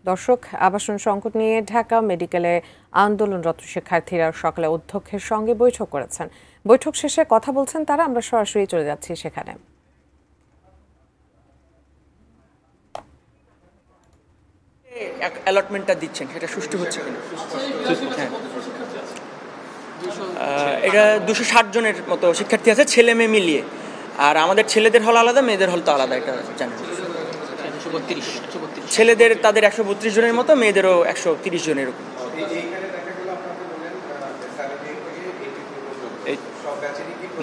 দর্শক, আবাসন সংকট নিয়ে ঢাকা মেডিকেলে আন্দোলনরত শিক্ষার্থীরা সকালে অধ্যক্ষের সঙ্গে বৈঠক করেছেন। বৈঠক শেষে কথা বলছেন তারা। আমরা সরাসরি চলে যাচ্ছি সেখানে। অ্যালটমেন্টটা দিচ্ছেন সেটা সুষ্ঠু হচ্ছে কিনা? এটা 260 জনের মতো শিক্ষার্থী আছে, ছেলে মেয়ে মিলিয়ে। আর আমাদের ছেলেদের হল আলাদা, মেয়েদের হল তো আলাদা, এটা জানেন। ছেলেদের তাদের 132 জনের মতো, মেয়েদেরও 130 জনের।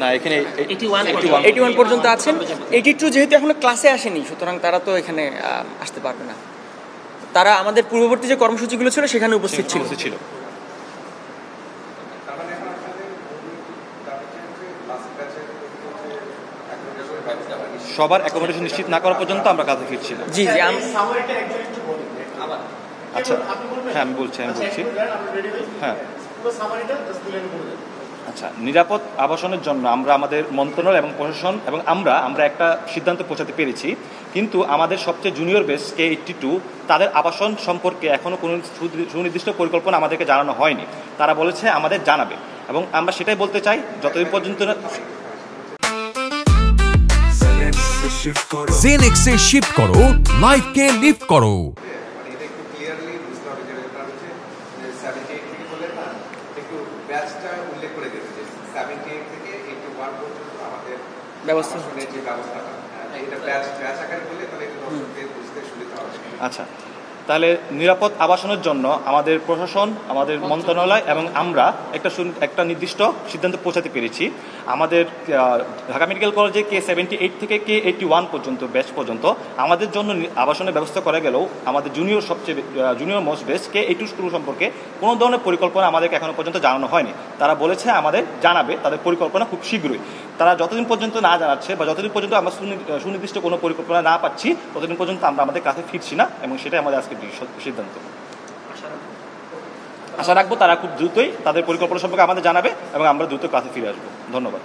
না, এখানে 81 পর্যন্ত আছেন। 82 যেহেতু এখনো ক্লাসে আসেনি, সুতরাং তারা তো এখানে আসতে পারবে না। তারা আমাদের পূর্ববর্তী যে কর্মসূচিগুলো ছিল সেখানে উপস্থিত ছিল। সবার অ্যাকোমোডেশন নিশ্চিত না করা পর্যন্ত আমরা কাজে ফিরছি না। জি জি। আচ্ছা, হ্যাঁ আমি বলছি। হ্যাঁ, আচ্ছা, নিরাপদ আবাসনের জন্য আমরা আমাদের মন্ত্রণালয় এবং প্রশাসন এবং আমরা একটা সিদ্ধান্ত পৌঁছাতে পেরেছি, কিন্তু আমাদের সবচেয়ে জুনিয়র বেস K82 তাদের আবাসন সম্পর্কে এখনও কোনো সুনির্দিষ্ট পরিকল্পনা আমাদেরকে জানানো হয়নি। তারা বলেছে আমাদের জানাবে, এবং আমরা সেটাই বলতে চাই, যতদিন পর্যন্ত জেনেক্সে শিফট করো, লাইফকে লিফট করো। আচ্ছা, তাহলে নিরাপদ আবাসনের জন্য আমাদের প্রশাসন, আমাদের মন্ত্রণালয় এবং আমরা একটা নির্দিষ্ট সিদ্ধান্ত পৌঁছাতে পেরেছি। আমাদের ঢাকা মেডিকেল কলেজে K78 থেকে K81 পর্যন্ত ব্যাচ পর্যন্ত আমাদের জন্য আবাসনের ব্যবস্থা করা গেলেও আমাদের junior most batch K82 school সম্পর্কে কোনো ধরনের পরিকল্পনা আমাদেরকে এখনো পর্যন্ত জানানো হয়নি। তারা বলেছে আমাদের জানাবে তাদের পরিকল্পনা খুব শীঘ্রই। তারা যতদিন পর্যন্ত না জানাচ্ছে বা যতদিন পর্যন্ত আমরা সুনির্দিষ্ট কোনো পরিকল্পনা না পাচ্ছি, ততদিন পর্যন্ত আমরা আমাদের কাছে ফিরছি না, এবং সেটাই আমাদের আজকের সিদ্ধান্ত। আশা রাখবো তারা খুব দ্রুতই তাদের পরিকল্পনা সম্পর্কে আমাদের জানাবে এবং আমরা দ্রুত কাছে ফিরে আসবো। ধন্যবাদ।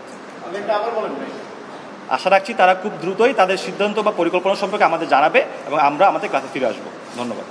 আশা রাখছি তারা খুব দ্রুতই তাদের সিদ্ধান্ত বা পরিকল্পনা সম্পর্কে আমাদের জানাবে এবং আমরা আমাদের কাছে ফিরে আসবো। ধন্যবাদ।